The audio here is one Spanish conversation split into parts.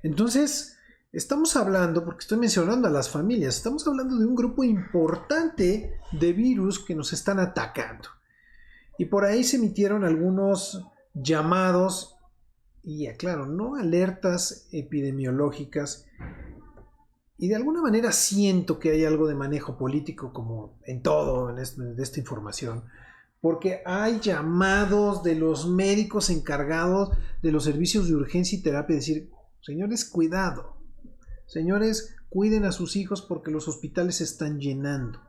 Entonces, estamos hablando, porque estoy mencionando a las familias, estamos hablando de un grupo importante de virus que nos están atacando. Y por ahí se emitieron algunos llamados, y aclaro, no alertas epidemiológicas, y de alguna manera siento que hay algo de manejo político como en todo de esta información, porque hay llamados de los médicos encargados de los servicios de urgencia y terapia, decir, señores, cuidado, señores, cuiden a sus hijos porque los hospitales se están llenando,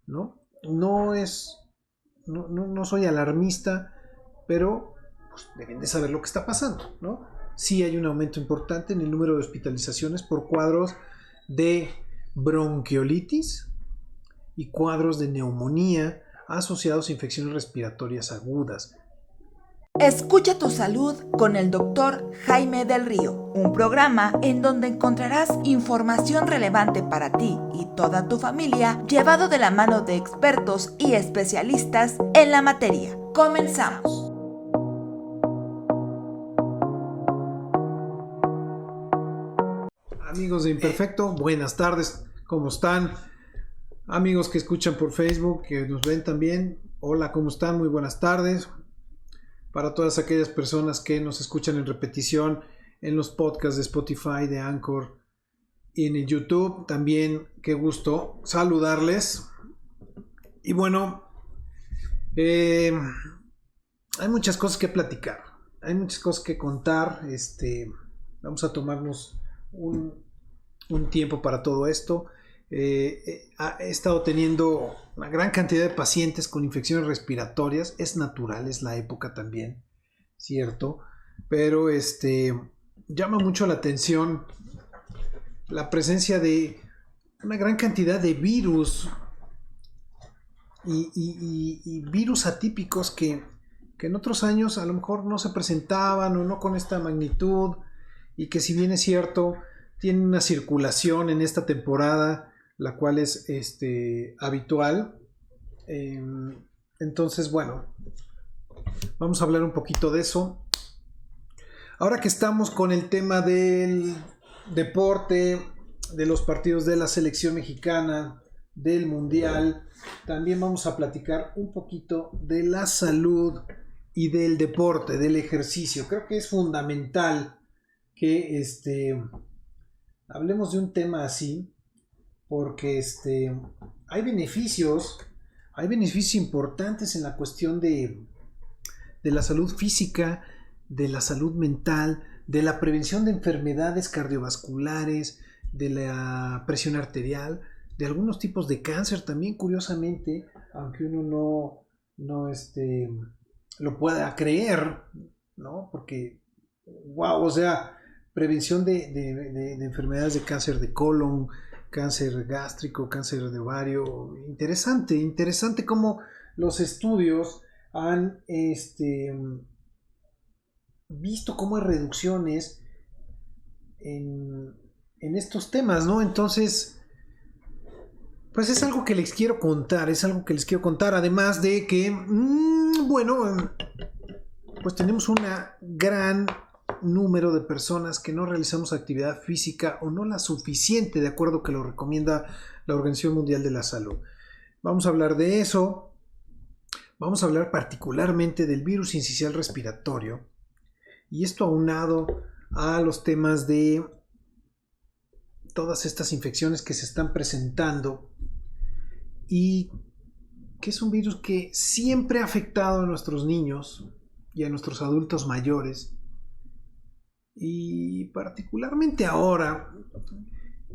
¿no? No soy alarmista, pero pues, deben de saber lo que está pasando, ¿no? Sí hay un aumento importante en el número de hospitalizaciones por cuadros de bronquiolitis y cuadros de neumonía asociados a infecciones respiratorias agudas. Escucha tu salud con el Dr. Jaime del Río, un programa en donde encontrarás información relevante para ti y toda tu familia, llevado de la mano de expertos y especialistas en la materia. Comenzamos. Amigos de Imperfecto, buenas tardes, ¿cómo están? Amigos que escuchan por Facebook, que nos ven también, hola, ¿cómo están? Muy buenas tardes. Para todas aquellas personas que nos escuchan en repetición en los podcasts de Spotify, de Anchor y en el YouTube, también qué gusto saludarles. Y bueno, hay muchas cosas que platicar, hay muchas cosas que contar. Vamos a tomarnos un tiempo para todo esto. He estado teniendo una gran cantidad de pacientes con infecciones respiratorias. Es natural, es la época también, cierto, pero llama mucho la atención la presencia de una gran cantidad de virus y virus atípicos que en otros años a lo mejor no se presentaban o no con esta magnitud, y que, si bien es cierto, tienen una circulación en esta temporada, la cual es habitual. Entonces, bueno, vamos a hablar un poquito de eso. Ahora que estamos con el tema del deporte, de los partidos de la selección mexicana, del mundial, también vamos a platicar un poquito de la salud y del deporte, del ejercicio. Creo que es fundamental que hablemos de un tema así, porque hay beneficios importantes en la cuestión de la salud física, de la salud mental, de la prevención de enfermedades cardiovasculares, de la presión arterial, de algunos tipos de cáncer también, curiosamente, aunque uno no lo pueda creer, ¿no? Porque, wow, o sea, prevención de enfermedades de cáncer de colon, cáncer gástrico, cáncer de ovario. Interesante cómo los estudios han visto cómo hay reducciones en estos temas, ¿no? Entonces, pues es algo que les quiero contar, además de que, bueno, pues tenemos una gran número de personas que no realizamos actividad física o no la suficiente, de acuerdo a que lo recomienda la Organización Mundial de la Salud. Vamos a hablar de eso. Vamos a hablar particularmente del virus sincicial respiratorio, y esto aunado a los temas de todas estas infecciones que se están presentando, y que es un virus que siempre ha afectado a nuestros niños y a nuestros adultos mayores. Y particularmente ahora,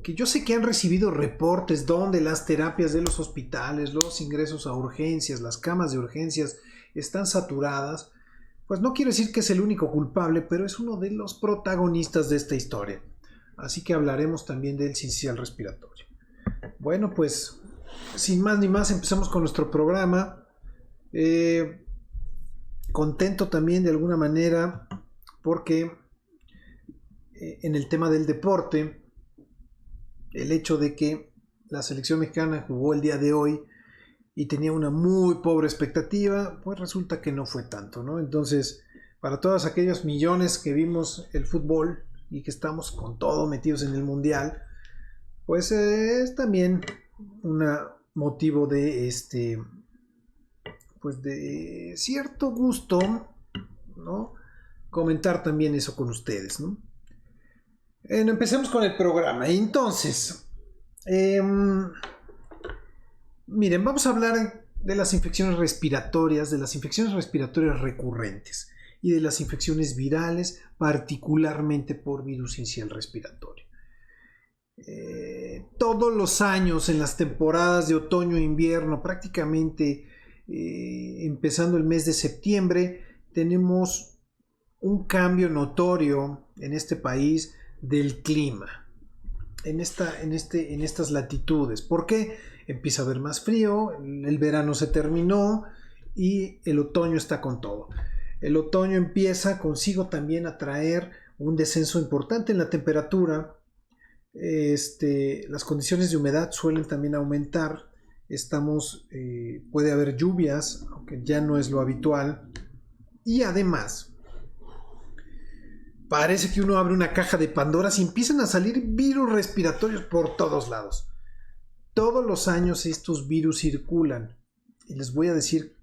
que yo sé que han recibido reportes donde las terapias de los hospitales, los ingresos a urgencias, las camas de urgencias están saturadas, pues no quiero decir que es el único culpable, pero es uno de los protagonistas de esta historia. Así que hablaremos también del sincicial respiratorio. Bueno, pues sin más ni más, empezamos con nuestro programa. Contento también de alguna manera porque en el tema del deporte, el hecho de que la selección mexicana jugó el día de hoy y tenía una muy pobre expectativa, pues resulta que no fue tanto, ¿no? Entonces, para todos aquellos millones que vimos el fútbol, y que estamos con todo metidos en el mundial, pues es también un motivo de pues de cierto gusto, ¿no? Comentar también eso con ustedes, ¿no? Empecemos con el programa. Entonces, miren, vamos a hablar de las infecciones respiratorias, recurrentes y de las infecciones virales, particularmente por virus sincicial respiratorio. Todos los años en las temporadas de otoño e invierno, prácticamente empezando el mes de septiembre, tenemos un cambio notorio en este país del clima, en estas latitudes. ¿Por qué? Empieza a haber más frío, el verano se terminó y el otoño está con todo. El otoño empieza consigo también a traer un descenso importante en la temperatura. Las condiciones de humedad suelen también aumentar. Puede haber lluvias, aunque ya no es lo habitual. Y además, parece que uno abre una caja de Pandora y empiezan a salir virus respiratorios por todos lados. Todos los años estos virus circulan. Y les voy a decir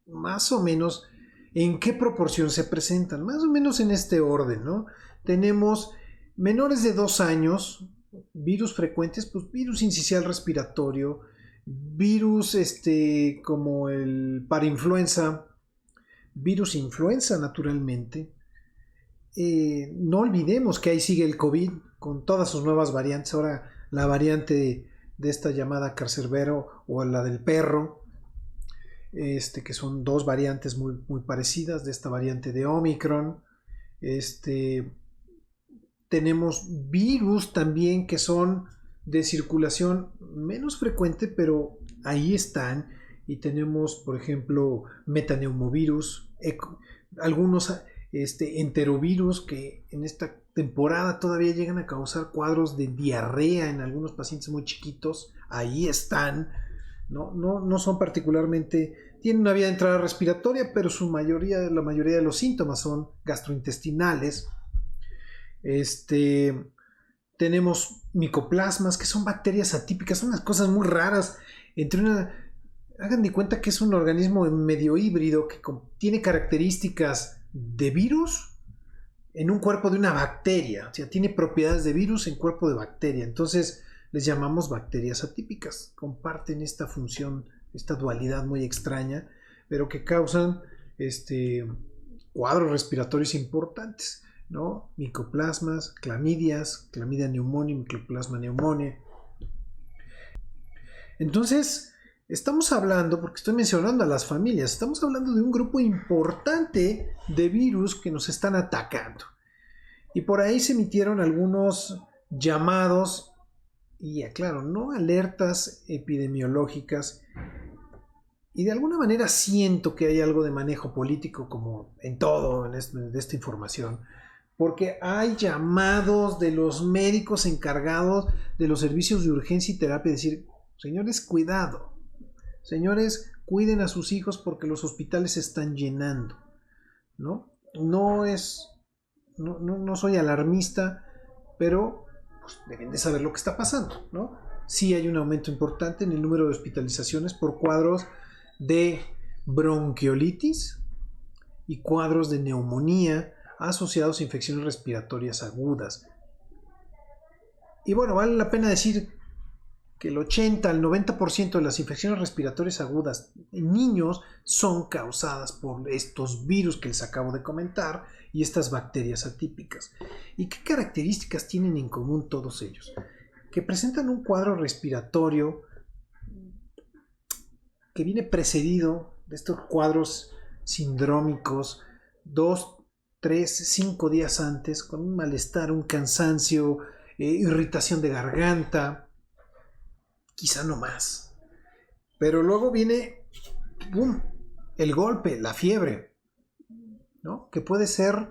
más o menos en qué proporción se presentan. Más o menos en este orden, ¿no? Tenemos menores de 2 años, virus frecuentes, pues virus sincicial respiratorio, virus como el parainfluenza, virus influenza naturalmente. No olvidemos que ahí sigue el COVID con todas sus nuevas variantes. Ahora la variante de esta llamada Cancerbero o la del perro, que son 2 variantes muy, muy parecidas de esta variante de Omicron. Tenemos virus también que son de circulación menos frecuente, pero ahí están. Y tenemos, por ejemplo, metaneumovirus, algunos enterovirus que en esta temporada todavía llegan a causar cuadros de diarrea en algunos pacientes muy chiquitos. Ahí están. No son particularmente, tienen una vía de entrada respiratoria, pero la mayoría de los síntomas son gastrointestinales. Tenemos micoplasmas, que son bacterias atípicas, son unas cosas muy raras. Hagan de cuenta que es un organismo medio híbrido que tiene características de virus en un cuerpo de una bacteria, o sea, tiene propiedades de virus en cuerpo de bacteria. Entonces les llamamos bacterias atípicas. Comparten esta función, esta dualidad muy extraña, pero que causan cuadros respiratorios importantes, ¿no? Micoplasmas, clamidias, clamidia pneumoniae, micoplasma pneumoniae. Entonces, estamos hablando, porque estoy mencionando a las familias, estamos hablando de un grupo importante de virus que nos están atacando. Y por ahí se emitieron algunos llamados, y aclaro, no alertas epidemiológicas, y de alguna manera siento que hay algo de manejo político, como en todo de esta información, porque hay llamados de los médicos encargados de los servicios de urgencia y terapia, decir, señores, cuidado, señores, cuiden a sus hijos porque los hospitales se están llenando, ¿no? No soy alarmista, pero pues, deben de saber lo que está pasando, ¿no? Sí hay un aumento importante en el número de hospitalizaciones por cuadros de bronquiolitis y cuadros de neumonía asociados a infecciones respiratorias agudas. Y bueno, vale la pena decir que el 80 al 90% de las infecciones respiratorias agudas en niños son causadas por estos virus que les acabo de comentar y estas bacterias atípicas. ¿Y qué características tienen en común todos ellos? Que presentan un cuadro respiratorio que viene precedido de estos cuadros sindrómicos 2, 3, 5 días antes, con un malestar, un cansancio, irritación de garganta, quizá no más. Pero luego viene ¡pum!, el golpe, la fiebre, ¿no? Que puede ser,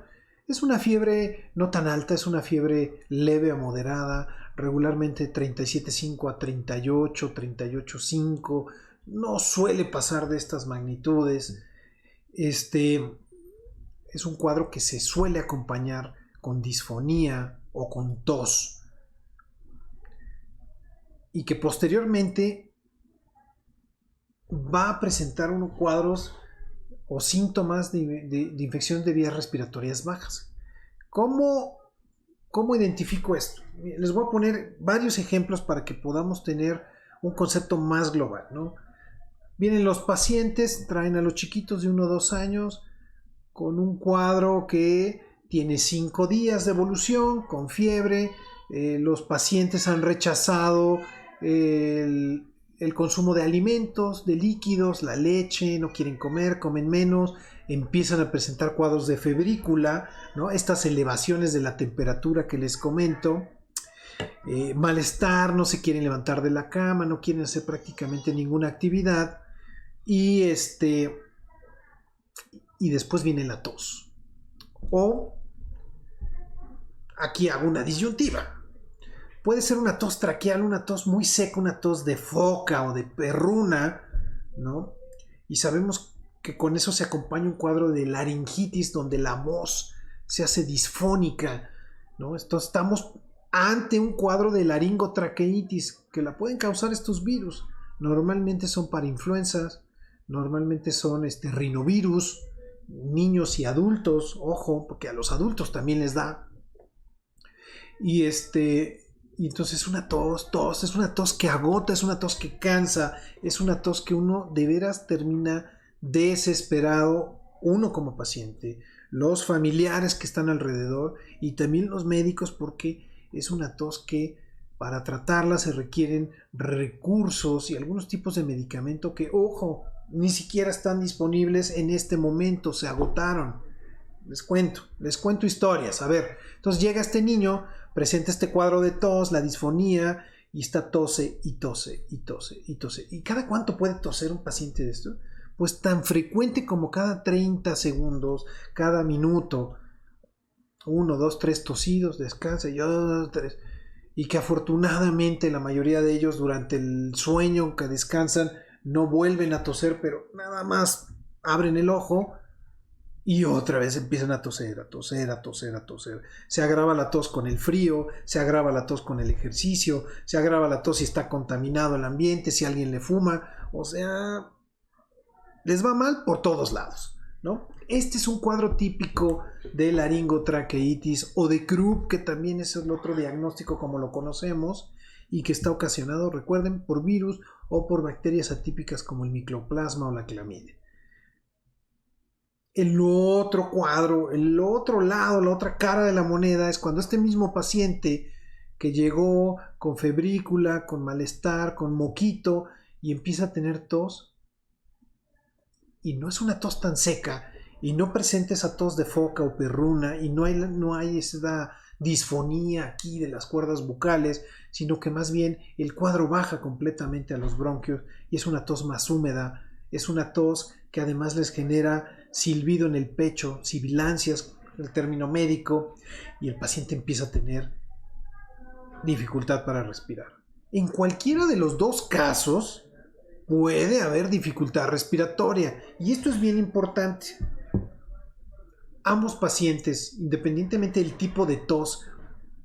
es una fiebre no tan alta, es una fiebre leve a moderada, regularmente 37.5 a 38, 38.5, no suele pasar de estas magnitudes. Es un cuadro que se suele acompañar con disfonía o con tos, y que posteriormente va a presentar unos cuadros o síntomas de infección de vías respiratorias bajas. ¿Cómo identifico esto? Les voy a poner varios ejemplos para que podamos tener un concepto más global, ¿no? Vienen los pacientes, traen a los chiquitos de 1 o 2 años con un cuadro que tiene 5 días de evolución, con fiebre. Los pacientes han rechazado el consumo de alimentos, de líquidos, la leche, no quieren comer, comen menos, empiezan a presentar cuadros de febrícula, ¿no? Estas elevaciones de la temperatura que les comento, malestar, no se quieren levantar de la cama, no quieren hacer prácticamente ninguna actividad, y después viene la tos. O aquí hago una disyuntiva. Puede ser una tos traqueal, una tos muy seca, una tos de foca o de perruna, ¿no? Y sabemos que con eso se acompaña un cuadro de laringitis donde la voz se hace disfónica, ¿no? Entonces estamos ante un cuadro de laringotraqueitis que la pueden causar estos virus. Normalmente son parainfluenzas, normalmente son rinovirus, niños y adultos, ojo, porque a los adultos también les da. Y entonces es una tos, es una tos que agota, es una tos que cansa, es una tos que uno de veras termina desesperado, uno como paciente, los familiares que están alrededor y también los médicos, porque es una tos que para tratarla se requieren recursos y algunos tipos de medicamento que, ojo, ni siquiera están disponibles en este momento, se agotaron. Les cuento historias. A ver, entonces llega este niño, presenta este cuadro de tos, la disfonía, y está tose y tose y tose y tose. ¿Y cada cuánto puede toser un paciente de esto? Pues tan frecuente como cada 30 segundos, cada minuto. 1, 2, 3 tosidos, descansa, y 2, 3. Y que afortunadamente la mayoría de ellos durante el sueño que descansan no vuelven a toser, pero nada más abren el ojo y otra vez empiezan a toser, a toser, a toser, a toser. Se agrava la tos con el frío, se agrava la tos con el ejercicio, se agrava la tos si está contaminado el ambiente, si alguien le fuma. O sea, les va mal por todos lados, ¿no? Este es un cuadro típico de laringotraqueitis o de Krupp, que también es el otro diagnóstico como lo conocemos y que está ocasionado, recuerden, por virus o por bacterias atípicas como el micoplasma o la clamidia. El otro cuadro, el otro lado, la otra cara de la moneda es cuando este mismo paciente que llegó con febrícula, con malestar, con moquito y empieza a tener tos, y no es una tos tan seca y no presenta esa tos de foca o perruna y no hay esa disfonía aquí de las cuerdas bucales, sino que más bien el cuadro baja completamente a los bronquios y es una tos más húmeda, es una tos que además les genera silbido en el pecho, sibilancias, el término médico, y el paciente empieza a tener dificultad para respirar. En cualquiera de los dos casos puede haber dificultad respiratoria y esto es bien importante. Ambos pacientes, independientemente del tipo de tos,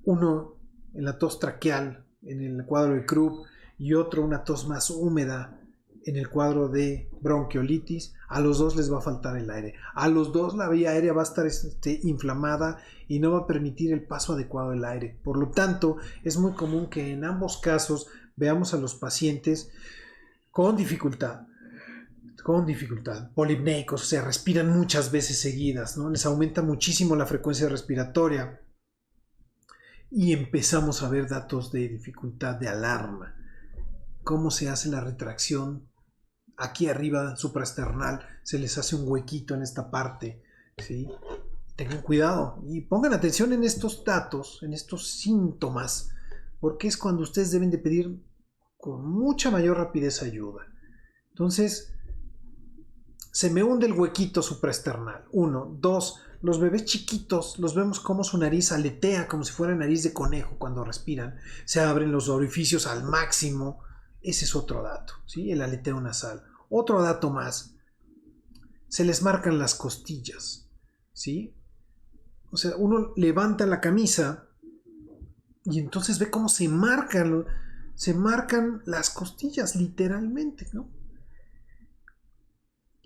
uno en la tos traqueal en el cuadro de Krupp y otro una tos más húmeda en el cuadro de bronquiolitis, a los dos les va a faltar el aire. A los dos la vía aérea va a estar inflamada y no va a permitir el paso adecuado del aire. Por lo tanto, es muy común que en ambos casos veamos a los pacientes con dificultad, polipneicos, o sea, respiran muchas veces seguidas, ¿no? Les aumenta muchísimo la frecuencia respiratoria y empezamos a ver datos de dificultad, de alarma. ¿Cómo se hace la retracción? Aquí arriba, supraesternal, se les hace un huequito en esta parte, ¿sí? Tengan cuidado y pongan atención en estos datos, en estos síntomas, porque es cuando ustedes deben de pedir con mucha mayor rapidez ayuda. Entonces, se me hunde el huequito supraesternal. 1, 2, los bebés chiquitos los vemos como su nariz aletea como si fuera nariz de conejo cuando respiran. Se abren los orificios al máximo. Ese es otro dato, ¿sí? El aleteo nasal. Otro dato más. Se les marcan las costillas, ¿sí? O sea, uno levanta la camisa y entonces ve cómo se marcan las costillas, literalmente, ¿no?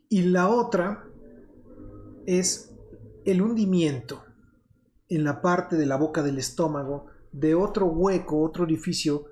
Y la otra es el hundimiento en la parte de la boca del estómago de otro hueco, otro orificio,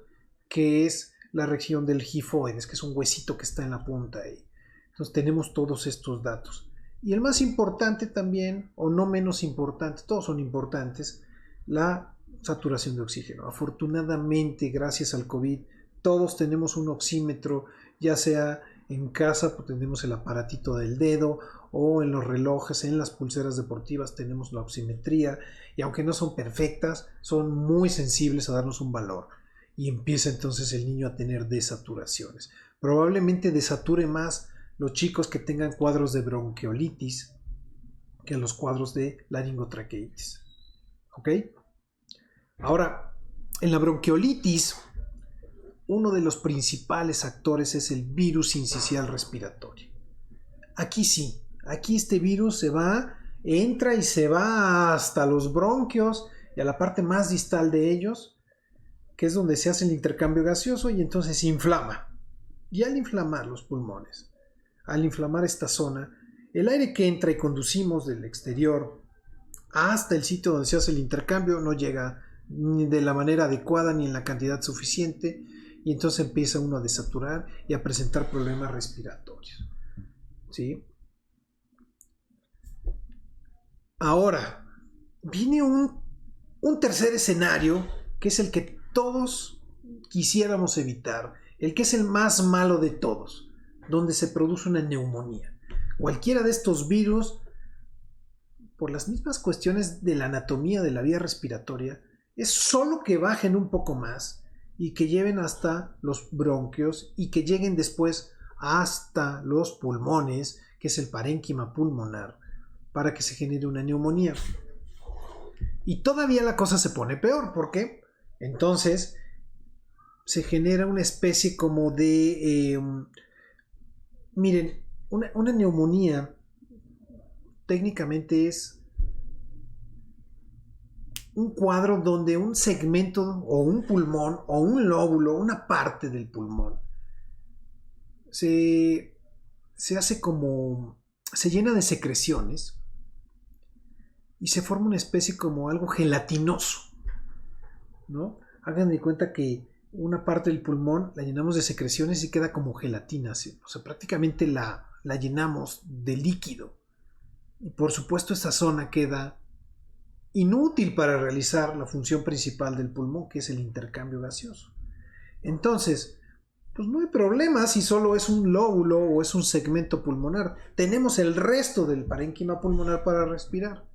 que es la región del gifoides, que es un huesito que está en la punta ahí. Entonces tenemos todos estos datos. Y el más importante también, o no menos importante, todos son importantes, la saturación de oxígeno. Afortunadamente, gracias al COVID, todos tenemos un oxímetro, ya sea en casa, pues tenemos el aparatito del dedo, o en los relojes, en las pulseras deportivas tenemos la oximetría, y aunque no son perfectas, son muy sensibles a darnos un valor. Y empieza entonces el niño a tener desaturaciones. Probablemente desature más los chicos que tengan cuadros de bronquiolitis que los cuadros de laringotraqueitis. ¿Ok? Ahora, en la bronquiolitis, uno de los principales actores es el virus sincicial respiratorio. Aquí sí, aquí este virus entra y se va hasta los bronquios y a la parte más distal de ellos, que es donde se hace el intercambio gaseoso, y entonces se inflama. Y al inflamar los pulmones, al inflamar esta zona, el aire que entra y conducimos del exterior hasta el sitio donde se hace el intercambio no llega ni de la manera adecuada ni en la cantidad suficiente, y entonces empieza uno a desaturar y a presentar problemas respiratorios. ¿Sí? Ahora, viene un tercer escenario, que es el que todos quisiéramos evitar, el que es el más malo de todos, donde se produce una neumonía. Cualquiera de estos virus, por las mismas cuestiones de la anatomía de la vía respiratoria, es solo que bajen un poco más y que lleven hasta los bronquios y que lleguen después hasta los pulmones, que es el parénquima pulmonar, para que se genere una neumonía. Y todavía la cosa se pone peor, porque entonces se genera una especie como de... miren, una neumonía técnicamente es un cuadro donde un segmento o un pulmón o un lóbulo, una parte del pulmón, se hace como... se llena de secreciones y se forma una especie como algo gelatinoso, ¿no? Hagan de cuenta que una parte del pulmón la llenamos de secreciones y queda como gelatina, ¿sí? O sea, prácticamente la llenamos de líquido. Y por supuesto esta zona queda inútil para realizar la función principal del pulmón, que es el intercambio gaseoso. Entonces, pues no hay problema si solo es un lóbulo o es un segmento pulmonar. Tenemos el resto del parénquima pulmonar para respirar.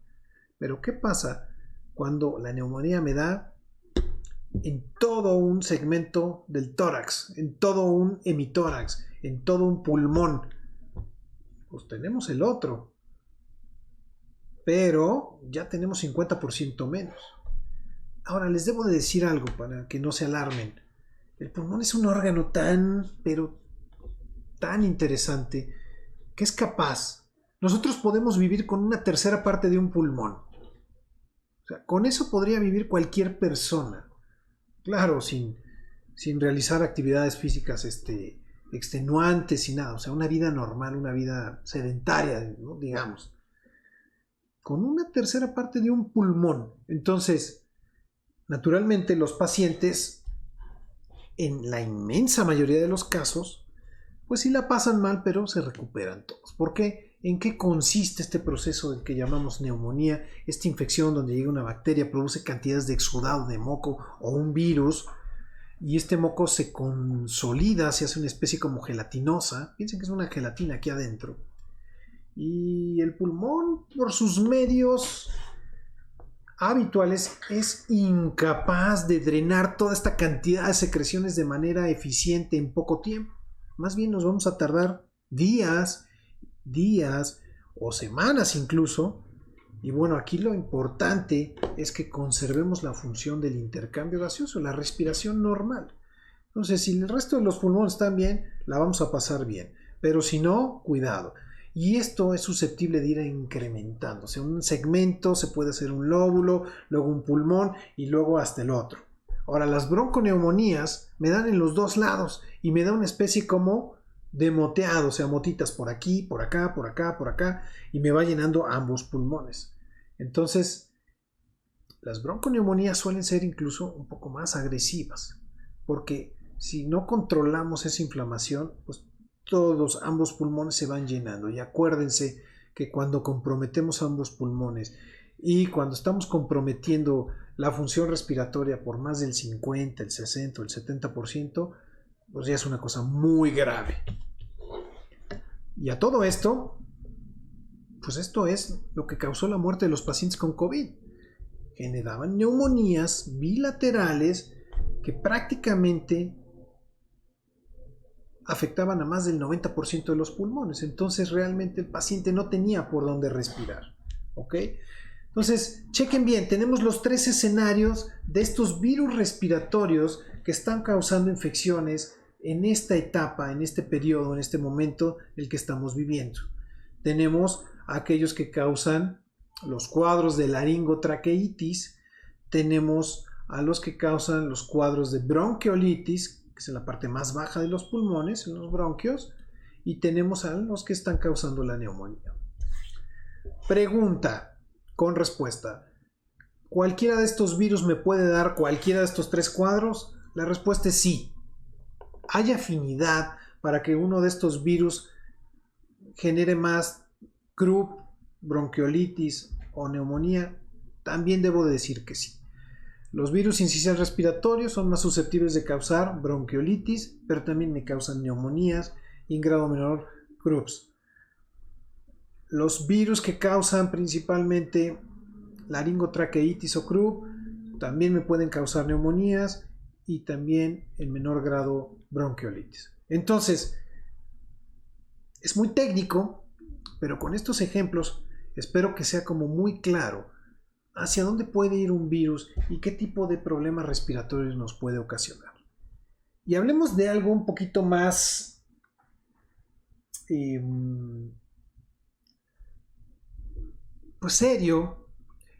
Pero ¿qué pasa cuando la neumonía me da en todo un segmento del tórax, en todo un hemitórax, en todo un pulmón? Pues tenemos el otro, pero ya tenemos 50% menos. Ahora les debo de decir algo para que no se alarmen. El pulmón es un órgano tan interesante que es capaz. Nosotros podemos vivir con una tercera parte de un pulmón. O sea, con eso podría vivir cualquier persona. Claro, sin realizar actividades físicas extenuantes y nada. O sea, una vida normal, una vida sedentaria, ¿no? Digamos. Con una tercera parte de un pulmón. Entonces, naturalmente los pacientes, en la inmensa mayoría de los casos, pues sí la pasan mal, pero se recuperan todos. ¿Por qué? ¿En qué consiste este proceso del que llamamos neumonía? Esta infección donde llega una bacteria, produce cantidades de exudado de moco o un virus, y este moco se consolida, se hace una especie como gelatinosa. Piensen que es una gelatina aquí adentro. Y el pulmón, por sus medios habituales, es incapaz de drenar toda esta cantidad de secreciones de manera eficiente en poco tiempo. Más bien nos vamos a tardar días o semanas incluso. Y bueno, aquí lo importante es que conservemos la función del intercambio gaseoso, la respiración normal. Entonces, si el resto de los pulmones están bien, la vamos a pasar bien. Pero si no, cuidado. Y esto es susceptible de ir incrementándose. Un segmento se puede hacer un lóbulo, luego un pulmón y luego hasta el otro. Ahora, las bronconeumonías me dan en los dos lados y me da una especie como de moteado, o sea, motitas por aquí, por acá, por acá, por acá, y me va llenando ambos pulmones. Entonces, las bronconeumonías suelen ser incluso un poco más agresivas, porque si no controlamos esa inflamación, pues ambos pulmones se van llenando. Y acuérdense que cuando comprometemos ambos pulmones y cuando estamos comprometiendo la función respiratoria por más del 50, el 60 o el 70%, pues ya es una cosa muy grave. Y a todo esto, pues esto es lo que causó la muerte de los pacientes con COVID. Generaban neumonías bilaterales que prácticamente afectaban a más del 90% de los pulmones. Entonces realmente el paciente no tenía por dónde respirar. ¿Ok? Entonces, chequen bien, tenemos los 3 escenarios de estos virus respiratorios que están causando infecciones en esta etapa, en este periodo, en este momento el que estamos viviendo. Tenemos aquellos que causan los cuadros de laringotraqueitis, tenemos a los que causan los cuadros de bronquiolitis, que es en la parte más baja de los pulmones, en los bronquios, y tenemos a los que están causando la neumonía. Pregunta con respuesta. ¿Cualquiera de estos virus me puede dar cualquiera de estos 3 cuadros? La respuesta es sí. ¿Hay afinidad para que uno de estos virus genere más croup, bronquiolitis o neumonía? También debo de decir que sí. Los virus sinciciales respiratorios son más susceptibles de causar bronquiolitis, pero también me causan neumonías y en grado menor croups. Los virus que causan principalmente laringotraqueitis o croup también me pueden causar neumonías y también en menor grado bronquiolitis. Entonces, es muy técnico, pero con estos ejemplos espero que sea como muy claro hacia dónde puede ir un virus y qué tipo de problemas respiratorios nos puede ocasionar. Y hablemos de algo un poquito más pues serio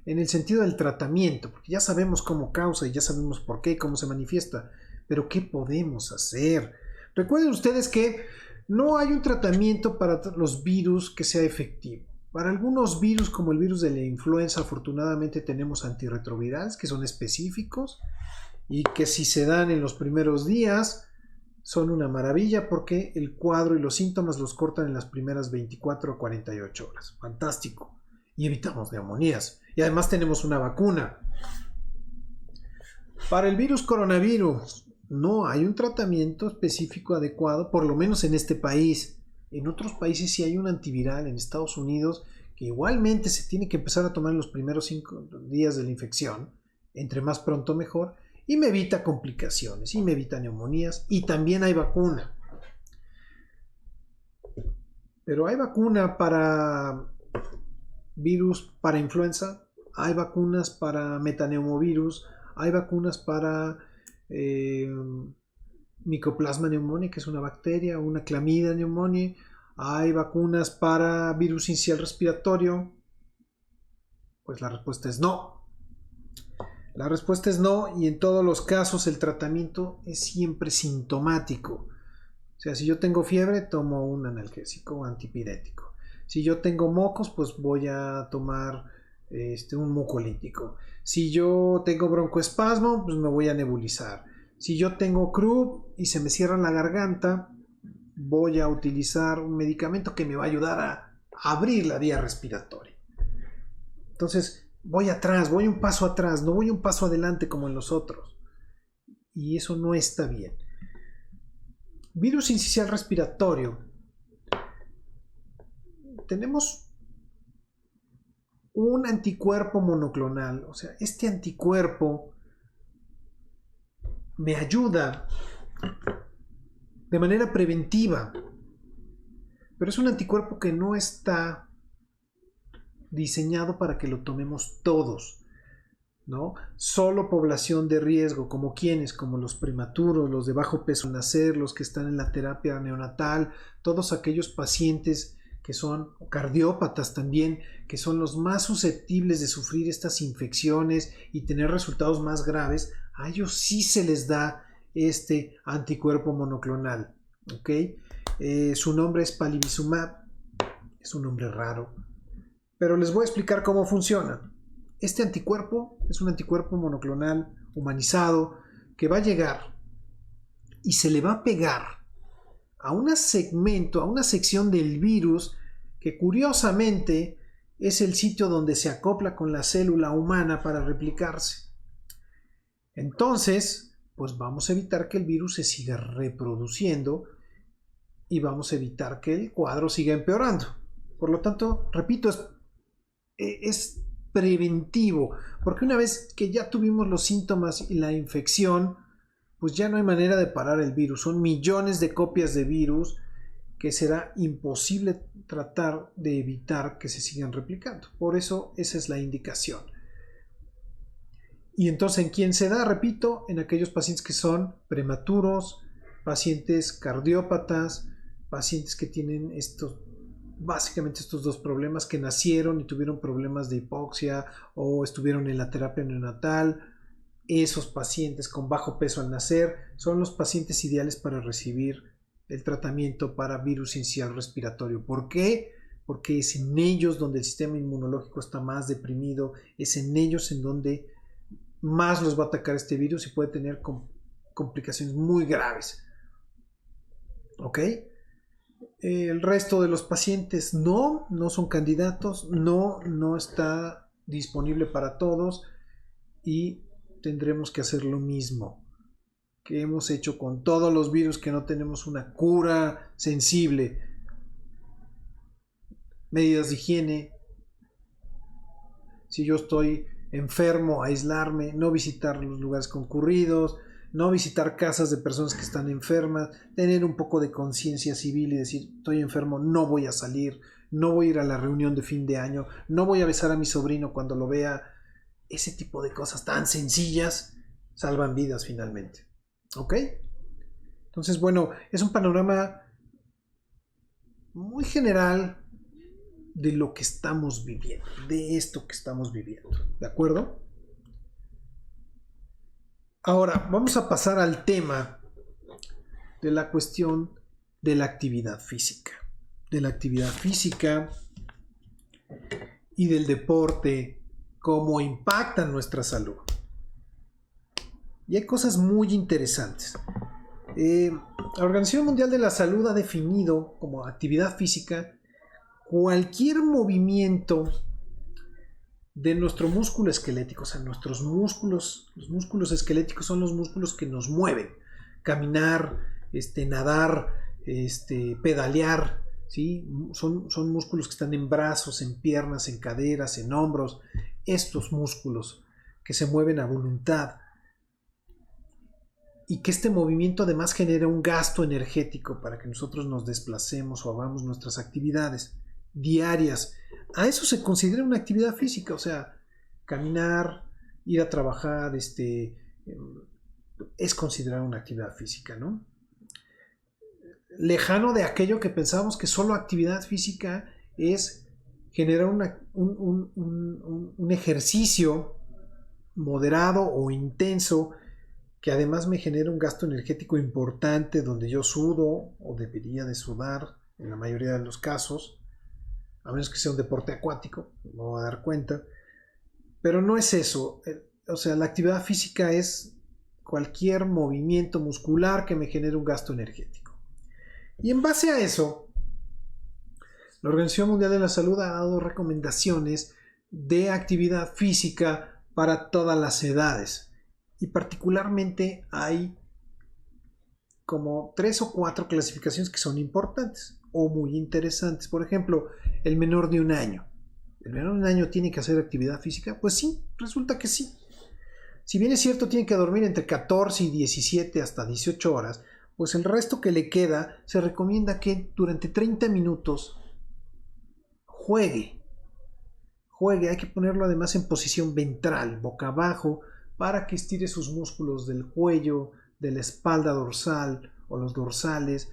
en el sentido del tratamiento, porque ya sabemos cómo causa y ya sabemos por qué, cómo se manifiesta, pero ¿qué podemos hacer? Recuerden ustedes que no hay un tratamiento para los virus que sea efectivo. Para algunos virus, como el virus de la influenza, afortunadamente tenemos antirretrovirales que son específicos y que si se dan en los primeros días son una maravilla porque el cuadro y los síntomas los cortan en las primeras 24 o 48 horas. Fantástico. Y evitamos neumonías. Y además tenemos una vacuna. Para el virus coronavirus no hay un tratamiento específico adecuado, por lo menos en este país. En otros países sí hay un antiviral, en Estados Unidos, que igualmente se tiene que empezar a tomar en los primeros 5 días de la infección, entre más pronto mejor, y me evita complicaciones, y me evita neumonías, y también hay vacuna. Pero hay vacuna para virus para influenza, hay vacunas para metaneumovirus, hay vacunas para Mycoplasma pneumoniae, que es una bacteria, una Chlamydia pneumoniae, hay vacunas para virus sincicial respiratorio. Pues la respuesta es no. La respuesta es no, y en todos los casos el tratamiento es siempre sintomático. O sea, si yo tengo fiebre, tomo un analgésico o antipirético. Si yo tengo mocos, pues voy a tomar un mucolítico. Si yo tengo broncoespasmo, pues me voy a nebulizar. Si yo tengo croup y se me cierra la garganta, voy a utilizar un medicamento que me va a ayudar a abrir la vía respiratoria. Entonces, voy atrás, voy un paso atrás, no voy un paso adelante como en los otros. Y eso no está bien. Virus sincicial respiratorio. Tenemos un anticuerpo monoclonal. O sea, este anticuerpo me ayuda de manera preventiva. Pero es un anticuerpo que no está diseñado para que lo tomemos todos, ¿no? Solo población de riesgo, como quienes, como los prematuros, los de bajo peso al nacer, los que están en la terapia neonatal, todos aquellos pacientes que son cardiópatas también, que son los más susceptibles de sufrir estas infecciones y tener resultados más graves, a ellos sí se les da este anticuerpo monoclonal. ¿Ok? Su nombre es palivizumab, es un nombre raro, pero les voy a explicar cómo funciona. Este anticuerpo es un anticuerpo monoclonal humanizado que va a llegar y se le va a pegar a un segmento, a una sección del virus que curiosamente es el sitio donde se acopla con la célula humana para replicarse. Entonces, pues vamos a evitar que el virus se siga reproduciendo y vamos a evitar que el cuadro siga empeorando. Por lo tanto, repito, es preventivo, porque una vez que ya tuvimos los síntomas y la infección, pues ya no hay manera de parar el virus. Son millones de copias de virus que será imposible tratar de evitar que se sigan replicando. Por eso esa es la indicación. Y entonces, ¿en quién se da? Repito, en aquellos pacientes que son prematuros, pacientes cardiópatas, pacientes que tienen básicamente estos dos problemas, que nacieron y tuvieron problemas de hipoxia o estuvieron en la terapia neonatal. Esos pacientes con bajo peso al nacer son los pacientes ideales para recibir el tratamiento para virus sincicial respiratorio. ¿Por qué? Porque es en ellos donde el sistema inmunológico está más deprimido, es en ellos en donde más los va a atacar este virus y puede tener complicaciones muy graves. ¿Ok? El resto de los pacientes no son candidatos, no está disponible para todos y tendremos que hacer lo mismo que hemos hecho con todos los virus que no tenemos una cura sensible. Medidas de higiene. Si yo estoy enfermo, aislarme, no visitar los lugares concurridos, no visitar casas de personas que están enfermas, tener un poco de conciencia civil y decir, estoy enfermo, no voy a salir, no voy a ir a la reunión de fin de año, no voy a besar a mi sobrino cuando lo vea. Ese tipo de cosas tan sencillas salvan vidas finalmente. ¿Ok? Entonces, bueno, es un panorama muy general de lo que estamos viviendo, de esto que estamos viviendo. ¿De acuerdo? Ahora, vamos a pasar al tema de la cuestión de la actividad física. De la actividad física y del deporte, cómo impactan nuestra salud. Y hay cosas muy interesantes. La Organización Mundial de la Salud ha definido como actividad física cualquier movimiento de nuestro músculo esquelético. O sea, nuestros músculos, los músculos esqueléticos son los músculos que nos mueven. Caminar, nadar, pedalear, ¿sí? Son músculos que están en brazos, en piernas, en caderas, en hombros. Estos músculos que se mueven a voluntad. Y que este movimiento además genera un gasto energético para que nosotros nos desplacemos o hagamos nuestras actividades diarias. A eso se considera una actividad física, o sea, caminar, ir a trabajar, es considerado una actividad física, ¿no? Lejano de aquello que pensábamos que solo actividad física es generar un ejercicio moderado o intenso que además me genera un gasto energético importante donde yo sudo o debería de sudar en la mayoría de los casos, a menos que sea un deporte acuático, me voy a dar cuenta, pero no es eso. O sea, la actividad física es cualquier movimiento muscular que me genere un gasto energético. Y en base a eso, la Organización Mundial de la Salud ha dado recomendaciones de actividad física para todas las edades. Y particularmente hay como 3 o 4 clasificaciones que son importantes o muy interesantes. Por ejemplo, el menor de 1 año. ¿El menor de 1 año tiene que hacer actividad física? Pues sí, resulta que sí. Si bien es cierto, tiene que dormir entre 14 y 17 hasta 18 horas, pues el resto que le queda se recomienda que durante 30 minutos juegue. Hay que ponerlo además en posición ventral, boca abajo, para que estire sus músculos del cuello, de la espalda dorsal o los dorsales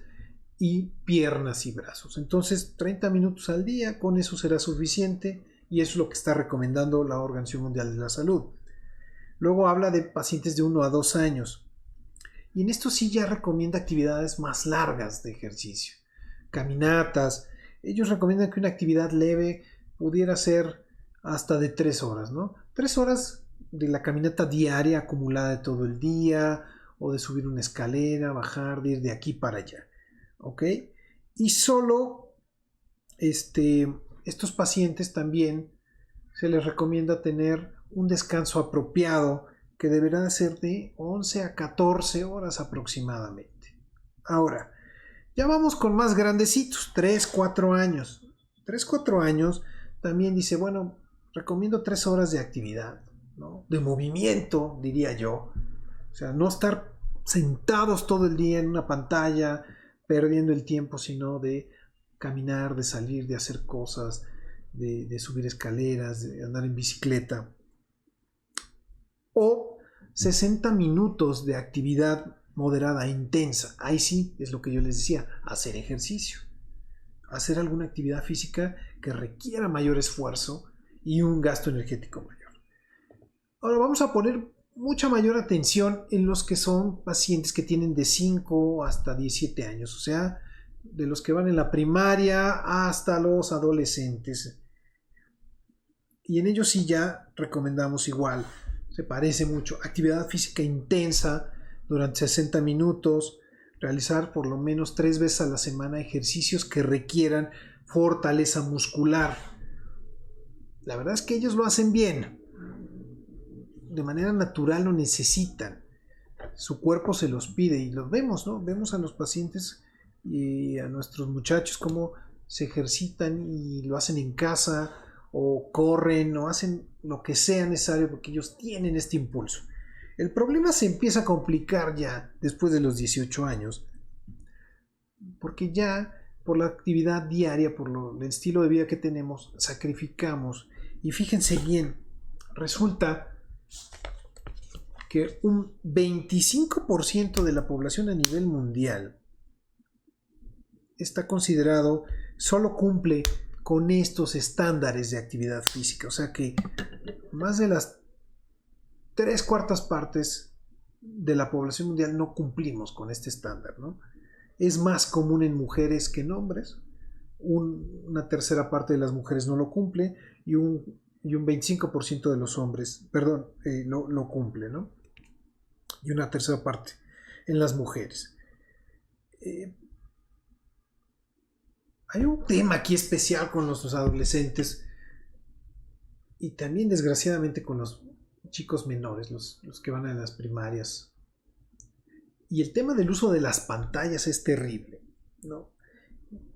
y piernas y brazos. Entonces 30 minutos al día, con eso será suficiente, y eso es lo que está recomendando la Organización Mundial de la Salud. Luego habla de pacientes de 1 a 2 años, y en esto sí ya recomienda actividades más largas de ejercicio, caminatas. Ellos recomiendan que una actividad leve pudiera ser hasta de 3 horas, ¿no? 3 horas de la caminata diaria acumulada de todo el día, o de subir una escalera, bajar, de ir de aquí para allá, ¿ok? Y solo estos pacientes también se les recomienda tener un descanso apropiado, que deberá ser de 11 a 14 horas aproximadamente. Ahora, ya vamos con más grandecitos, 3, 4 años. 3, 4 años también dice, bueno, recomiendo 3 horas de actividad, ¿no? De movimiento, diría yo. O sea, no estar sentados todo el día en una pantalla, perdiendo el tiempo, sino de caminar, de salir, de hacer cosas, de subir escaleras, de andar en bicicleta. O 60 minutos de actividad moderada e intensa. Ahí sí es lo que yo les decía, hacer ejercicio. Hacer alguna actividad física que requiera mayor esfuerzo y un gasto energético mayor. Ahora vamos a poner mucha mayor atención en los que son pacientes que tienen de 5 hasta 17 años, o sea, de los que van en la primaria hasta los adolescentes. Y en ellos sí ya recomendamos igual, se parece mucho, actividad física intensa durante 60 minutos, realizar por lo menos 3 veces a la semana ejercicios que requieran fortaleza muscular. La verdad es que ellos lo hacen bien, de manera natural lo necesitan, su cuerpo se los pide y los vemos, ¿no? Vemos a los pacientes y a nuestros muchachos cómo se ejercitan y lo hacen en casa, o corren, o hacen lo que sea necesario porque ellos tienen este impulso. El problema se empieza a complicar ya después de los 18 años, porque ya por la actividad diaria, por el estilo de vida que tenemos, sacrificamos. Y fíjense bien, resulta que un 25% de la población a nivel mundial está considerado, solo cumple con estos estándares de actividad física. O sea que más de las 3/4 partes de la población mundial no cumplimos con este estándar, ¿no? Es más común en mujeres que en hombres. Una 1/3 parte de las mujeres no lo cumple y un 25% de los hombres, lo cumple, ¿no? Y una 1/3 parte en las mujeres. Hay un tema aquí especial con los adolescentes y también desgraciadamente con los chicos menores, los que van a las primarias. Y el tema del uso de las pantallas es terrible, ¿no?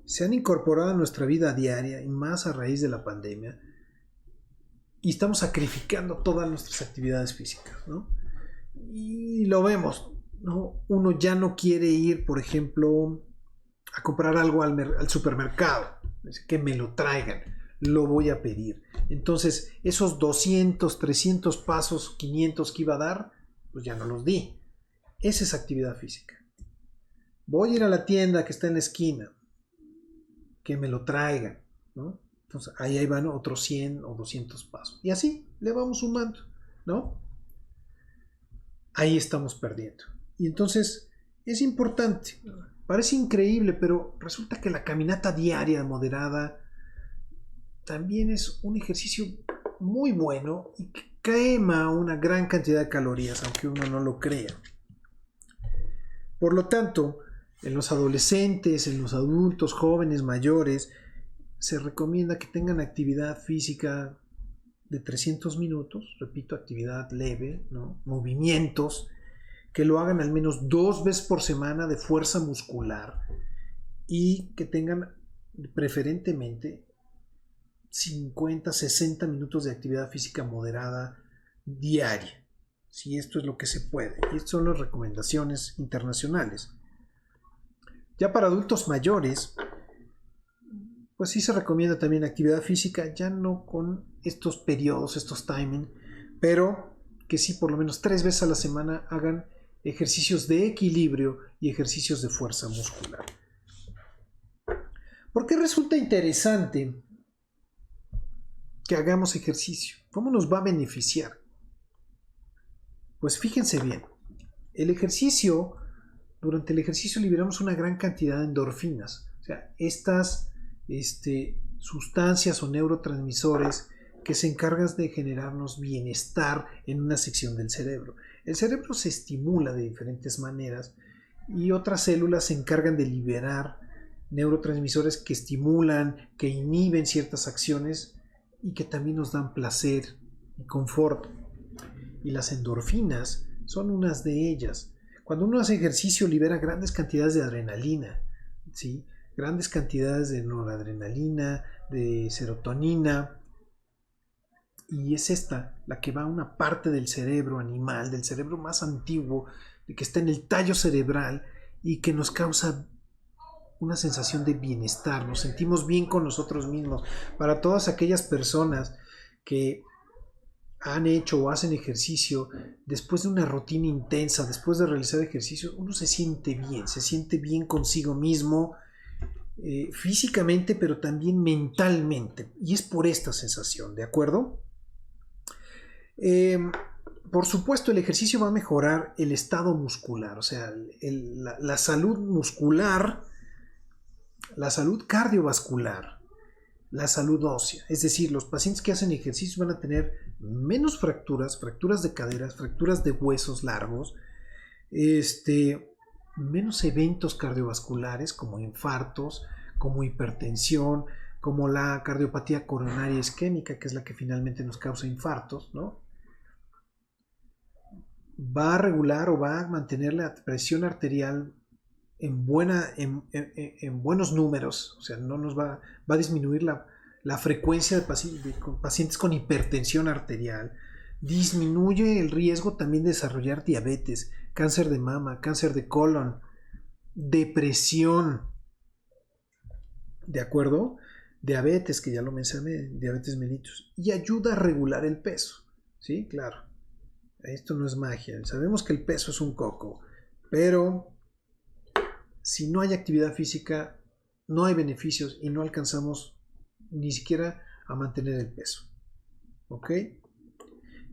Se han incorporado a nuestra vida diaria y más a raíz de la pandemia, y estamos sacrificando todas nuestras actividades físicas, ¿no? Y lo vemos, ¿no? Uno ya no quiere ir, por ejemplo, a comprar algo al supermercado, que me lo traigan, lo voy a pedir. Entonces esos 200, 300 pasos, 500 que iba a dar, pues ya no los di. Esa es actividad física. Voy a ir a la tienda que está en la esquina, que me lo traigan, ¿no? Entonces ahí van otros 100 o 200 pasos. Y así le vamos sumando, ¿no? Ahí estamos perdiendo. Y entonces es importante. Parece increíble, pero resulta que la caminata diaria moderada también es un ejercicio muy bueno y que quema una gran cantidad de calorías, aunque uno no lo crea. Por lo tanto, en los adolescentes, en los adultos, jóvenes, mayores, se recomienda que tengan actividad física de 300 minutos, repito, actividad leve, ¿no? Movimientos, que lo hagan al menos 2 veces por semana de fuerza muscular y que tengan preferentemente 50, 60 minutos de actividad física moderada diaria, si esto es lo que se puede. Y estas son las recomendaciones internacionales. Ya para adultos mayores, pues sí se recomienda también actividad física, ya no con estos periodos, estos timing, pero que sí por lo menos 3 veces a la semana hagan ejercicios de equilibrio y ejercicios de fuerza muscular. ¿Por qué resulta interesante que hagamos ejercicio? ¿Cómo nos va a beneficiar? Pues fíjense bien, durante el ejercicio liberamos una gran cantidad de endorfinas. O sea, estas sustancias o neurotransmisores que se encargan de generarnos bienestar en una sección del cerebro. El cerebro se estimula de diferentes maneras y otras células se encargan de liberar neurotransmisores que estimulan, que inhiben ciertas acciones y que también nos dan placer y confort. Y las endorfinas son unas de ellas. Cuando uno hace ejercicio libera grandes cantidades de adrenalina, ¿sí? Grandes cantidades de noradrenalina, de serotonina, y es esta la que va a una parte del cerebro animal, del cerebro más antiguo, que está en el tallo cerebral y que nos causa una sensación de bienestar, nos sentimos bien con nosotros mismos. Para todas aquellas personas que han hecho o hacen ejercicio, después de una rutina intensa, después de realizar ejercicio, uno se siente bien consigo mismo, físicamente, pero también mentalmente, y es por esta sensación, ¿de acuerdo? Por supuesto, el ejercicio va a mejorar el estado muscular, o sea, la salud muscular, la salud cardiovascular, la salud ósea. Es decir, los pacientes que hacen ejercicio van a tener menos fracturas de caderas, fracturas de huesos largos, menos eventos cardiovasculares como infartos, como hipertensión, como la cardiopatía coronaria isquémica, que es la que finalmente nos causa infartos, ¿no? Va a regular o va a mantener la presión arterial en buenos números, o sea, no nos va a disminuir la frecuencia de pacientes con hipertensión arterial, disminuye el riesgo también de desarrollar diabetes, cáncer de mama, cáncer de colon, depresión, ¿de acuerdo? Diabetes, que ya lo mencioné, diabetes mellitus, y ayuda a regular el peso, ¿sí? Claro, esto no es magia, sabemos que el peso es un coco, pero si no hay actividad física, no hay beneficios y no alcanzamos ni siquiera a mantener el peso. ¿Ok?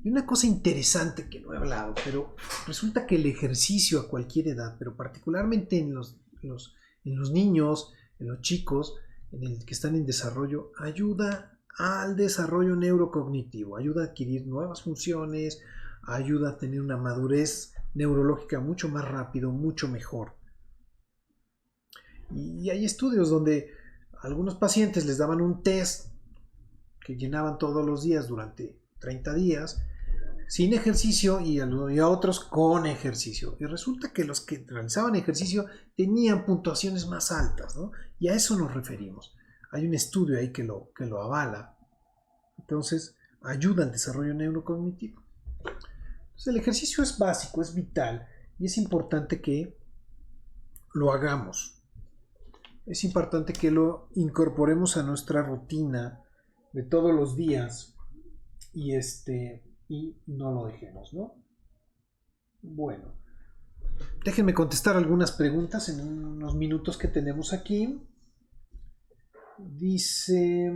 Y una cosa interesante que no he hablado, pero resulta que el ejercicio a cualquier edad, pero particularmente en los niños, en los chicos, en el que están en desarrollo, ayuda al desarrollo neurocognitivo, ayuda a adquirir nuevas funciones, ayuda a tener una madurez neurológica mucho más rápido, mucho mejor. Y hay estudios donde a algunos pacientes les daban un test que llenaban todos los días durante 30 días sin ejercicio y a otros con ejercicio. Y resulta que los que realizaban ejercicio tenían puntuaciones más altas, ¿no? Y a eso nos referimos. Hay un estudio ahí que lo avala. Entonces, ayuda al desarrollo neurocognitivo. Entonces, el ejercicio es básico, es vital y es importante que lo hagamos. Es importante que lo incorporemos a nuestra rutina de todos los días y no lo dejemos, ¿no? Bueno, déjenme contestar algunas preguntas en unos minutos que tenemos aquí. Dice: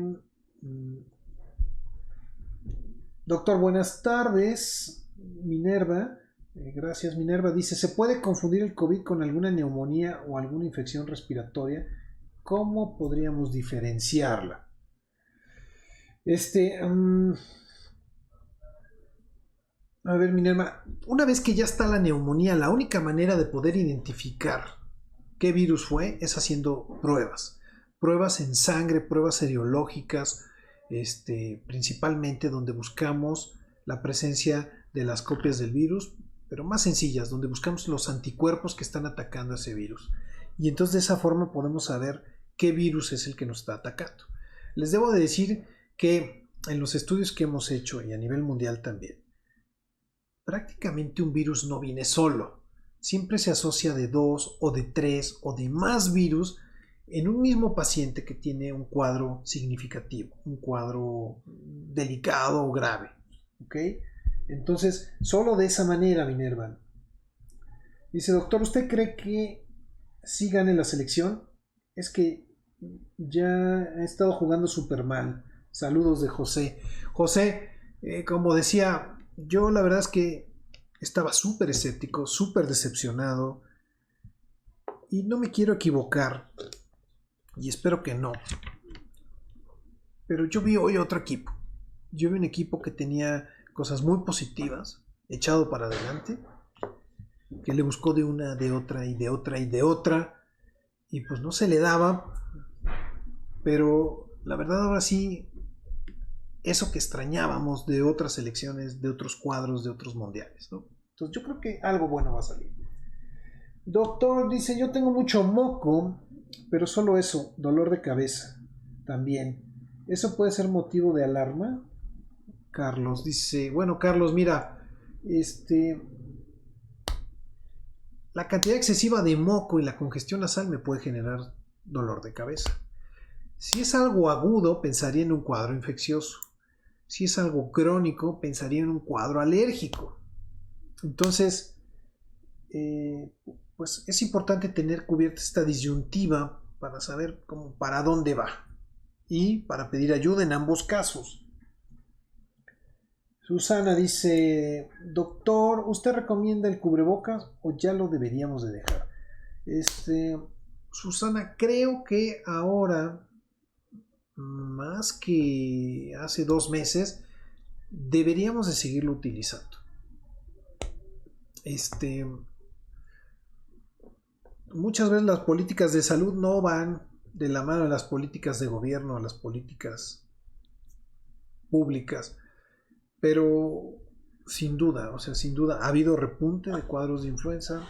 doctor, buenas tardes, Minerva. Gracias, Minerva. Dice: ¿se puede confundir el COVID con alguna neumonía o alguna infección respiratoria? ¿Cómo podríamos diferenciarla? A ver, Minerva, una vez que ya está la neumonía, la única manera de poder identificar qué virus fue es haciendo pruebas en sangre, pruebas serológicas, principalmente donde buscamos la presencia de las copias del virus, pero más sencillas, donde buscamos los anticuerpos que están atacando a ese virus. Y entonces de esa forma podemos saber qué virus es el que nos está atacando. Les debo de decir que en los estudios que hemos hecho y a nivel mundial también, prácticamente un virus no viene solo. Siempre se asocia de 2 o de 3 o de más virus en un mismo paciente que tiene un cuadro significativo, un cuadro delicado o grave. ¿Ok? Entonces, solo de esa manera, Minerva. Dice: doctor, ¿usted cree que sí gane la selección? Es que ya ha estado jugando súper mal. Saludos de José. José, como decía, yo la verdad es que estaba súper escéptico, súper decepcionado. Y no me quiero equivocar. Y espero que no. Pero yo vi hoy otro equipo. Yo vi un equipo que tenía cosas muy positivas, echado para adelante, que le buscó de una, de otra y de otra y de otra. Y pues no se le daba. Pero la verdad ahora sí, eso que extrañábamos de otras selecciones, de otros cuadros, de otros mundiales, ¿no? Entonces yo creo que algo bueno va a salir. Doctor dice, yo tengo mucho moco, pero solo eso, dolor de cabeza también. ¿Eso puede ser motivo de alarma? Carlos dice, bueno, Carlos, mira, la cantidad excesiva de moco y la congestión nasal me puede generar dolor de cabeza. Si es algo agudo, pensaría en un cuadro infeccioso. Si es algo crónico, pensaría en un cuadro alérgico. Entonces, pues es importante tener cubierta esta disyuntiva para saber para dónde va y para pedir ayuda en ambos casos. Susana dice, doctor, ¿usted recomienda el cubrebocas o ya lo deberíamos de dejar? Susana, creo que ahora, más que hace 2 meses, deberíamos de seguirlo utilizando. Muchas veces las políticas de salud no van de la mano de las políticas de gobierno, a las políticas públicas, pero sin duda, ha habido repunte de cuadros de influenza,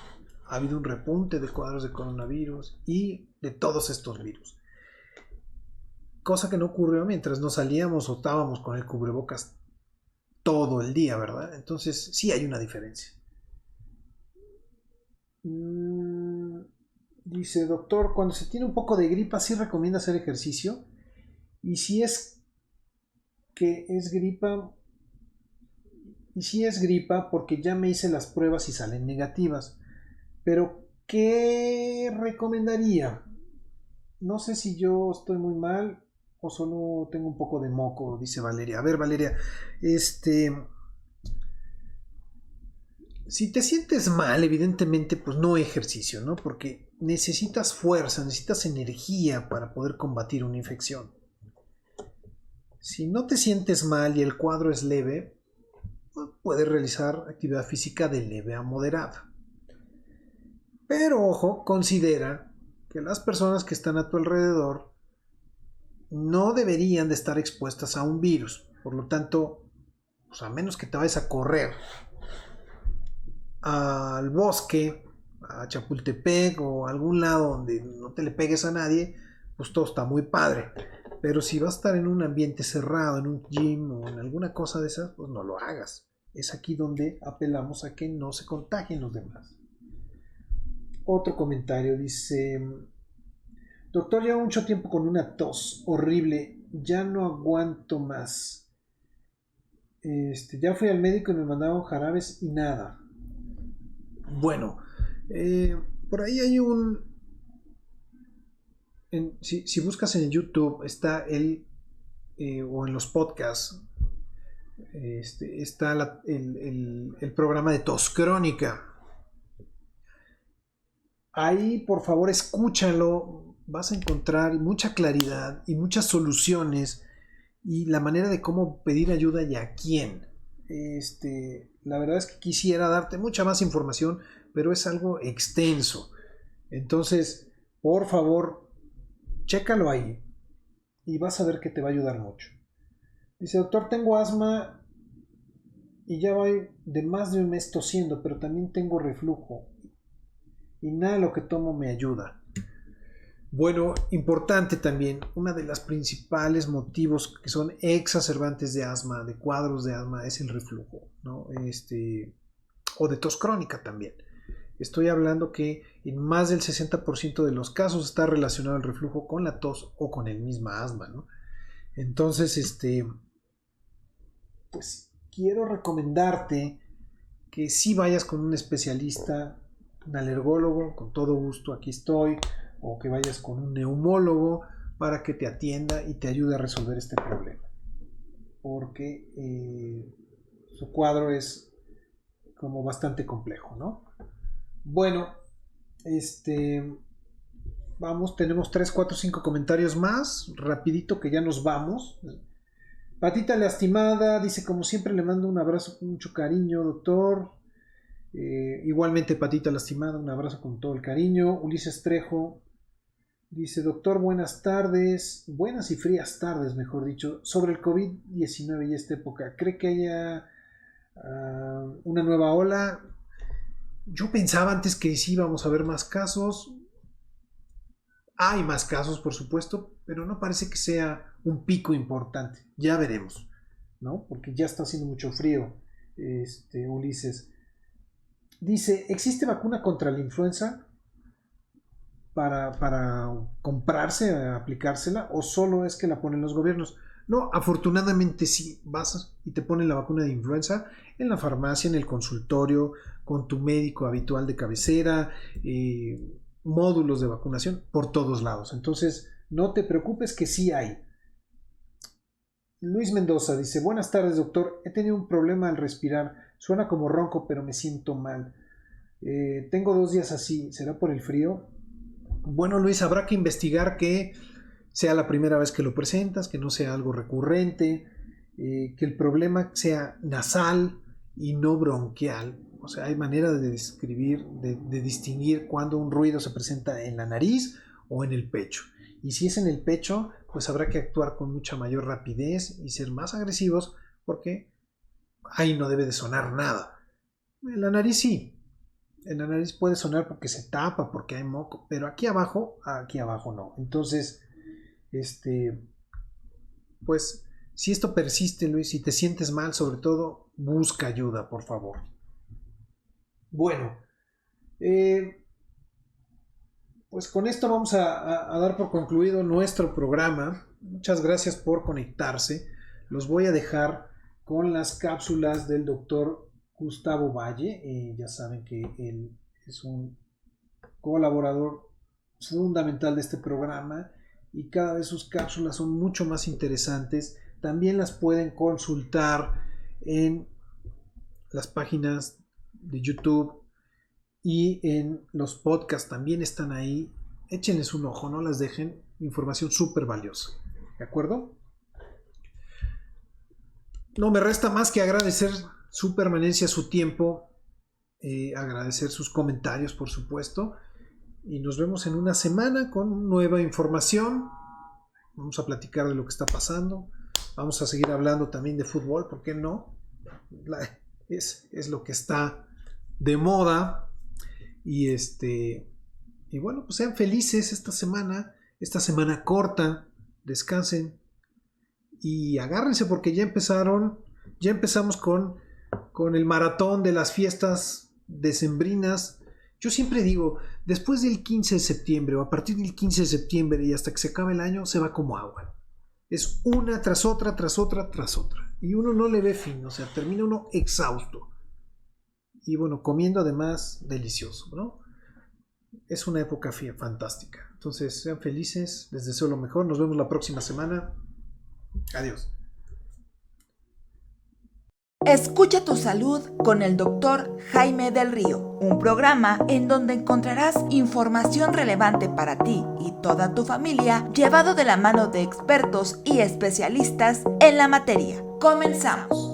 ha habido un repunte de cuadros de coronavirus y de todos estos virus. Cosa que no ocurrió mientras no salíamos o estábamos con el cubrebocas todo el día, ¿verdad? Entonces sí hay una diferencia. Dice, doctor, cuando se tiene un poco de gripa, ¿sí recomienda hacer ejercicio? Y si es gripa, porque ya me hice las pruebas y salen negativas. Pero, ¿qué recomendaría? No sé si yo estoy muy mal o solo tengo un poco de moco, dice Valeria. A ver, Valeria, si te sientes mal, evidentemente, pues no ejercicio, ¿no? Porque necesitas fuerza, necesitas energía para poder combatir una infección. Si no te sientes mal y el cuadro es leve, puedes realizar actividad física de leve a moderada. Pero ojo, considera que las personas que están a tu alrededor no deberían de estar expuestas a un virus. Por lo tanto, pues a menos que te vayas a correr al bosque, a Chapultepec o a algún lado donde no te le pegues a nadie, pues todo está muy padre. Pero si vas a estar en un ambiente cerrado, en un gym o en alguna cosa de esas, pues no lo hagas. Es aquí donde apelamos a que no se contagien los demás. Otro comentario dice, doctor, llevo mucho tiempo con una tos horrible, ya no aguanto más. Ya fui al médico y me mandaron jarabes y nada. Bueno, por ahí hay si buscas en YouTube está o en los podcasts, está el programa de tos crónica. Ahí por favor escúchalo, vas a encontrar mucha claridad y muchas soluciones y la manera de cómo pedir ayuda y a quién. La verdad es que quisiera darte mucha más información, pero es algo extenso. Entonces, por favor, chécalo ahí y vas a ver que te va a ayudar mucho. Dice, doctor, tengo asma y ya voy de más de un mes tosiendo, pero también tengo reflujo y nada de lo que tomo me ayuda. Bueno, importante también, una de las principales motivos que son exacerbantes de asma, de cuadros de asma, es el reflujo, ¿no? O de tos crónica también. Estoy hablando que en más del 60% de los casos está relacionado el reflujo con la tos o con el mismo asma, ¿no? Entonces, pues quiero recomendarte que sí vayas con un especialista, un alergólogo, con todo gusto aquí estoy, o que vayas con un neumólogo, para que te atienda y te ayude a resolver este problema. Porque su cuadro es como bastante complejo, ¿no? Bueno, vamos, tenemos 3, 4, 5 comentarios más, rapidito que ya nos vamos. Patita lastimada dice, como siempre le mando un abrazo con mucho cariño, doctor. Igualmente Patita lastimada, un abrazo con todo el cariño. Ulises Trejo dice, doctor, buenas tardes, buenas y frías tardes, mejor dicho, sobre el COVID-19 y esta época. ¿Cree que haya una nueva ola? Yo pensaba antes que sí íbamos a ver más casos. Hay más casos, por supuesto, pero no parece que sea un pico importante. Ya veremos, ¿no? Porque ya está haciendo mucho frío, Ulises. Dice, ¿existe vacuna contra la influenza para comprarse, aplicársela, o solo es que la ponen los gobiernos? No, afortunadamente sí, vas y te ponen la vacuna de influenza en la farmacia, en el consultorio, con tu médico habitual de cabecera, módulos de vacunación por todos lados. Entonces, no te preocupes que sí hay. Luis Mendoza dice, buenas tardes, doctor, he tenido un problema al respirar, suena como ronco, pero me siento mal. Tengo 2 días así, ¿será por el frío? Bueno, Luis, habrá que investigar que sea la primera vez que lo presentas, que no sea algo recurrente, que el problema sea nasal y no bronquial. O sea, hay manera de describir, de distinguir cuando un ruido se presenta en la nariz o en el pecho. Y si es en el pecho, pues habrá que actuar con mucha mayor rapidez y ser más agresivos, porque ahí no debe de sonar nada. En la nariz sí. En la nariz puede sonar porque se tapa, porque hay moco, pero aquí abajo no. Entonces, pues si esto persiste, Luis, si te sientes mal, sobre todo, busca ayuda, por favor. Bueno, pues con esto vamos a dar por concluido nuestro programa. Muchas gracias por conectarse. Los voy a dejar con las cápsulas del doctor Gustavo Valle. Ya saben que él es un colaborador fundamental de este programa y cada vez sus cápsulas son mucho más interesantes. También las pueden consultar en las páginas de YouTube y en los podcasts también están ahí. Échenles un ojo, no las dejen. Información súper valiosa. ¿De acuerdo? No me resta más que agradecer su permanencia, su tiempo, agradecer sus comentarios, por supuesto. Y nos vemos en una semana con nueva información. Vamos a platicar de lo que está pasando. Vamos a seguir hablando también de fútbol, ¿por qué no? Es lo que está de moda. Y bueno, pues sean felices esta semana corta, descansen y agárrense porque ya empezamos con el maratón de las fiestas decembrinas. Yo siempre digo, después del 15 de septiembre o a partir del 15 de septiembre y hasta que se acabe el año, se va como agua. Es una tras otra, tras otra, tras otra. Y uno no le ve fin, o sea, termina uno exhausto. Y bueno, comiendo además delicioso, ¿no? Es una época fantástica. Entonces, sean felices, les deseo lo mejor. Nos vemos la próxima semana. Adiós. Escucha tu salud con el doctor Jaime del Río, un programa en donde encontrarás información relevante para ti y toda tu familia, llevado de la mano de expertos y especialistas en la materia. Comenzamos.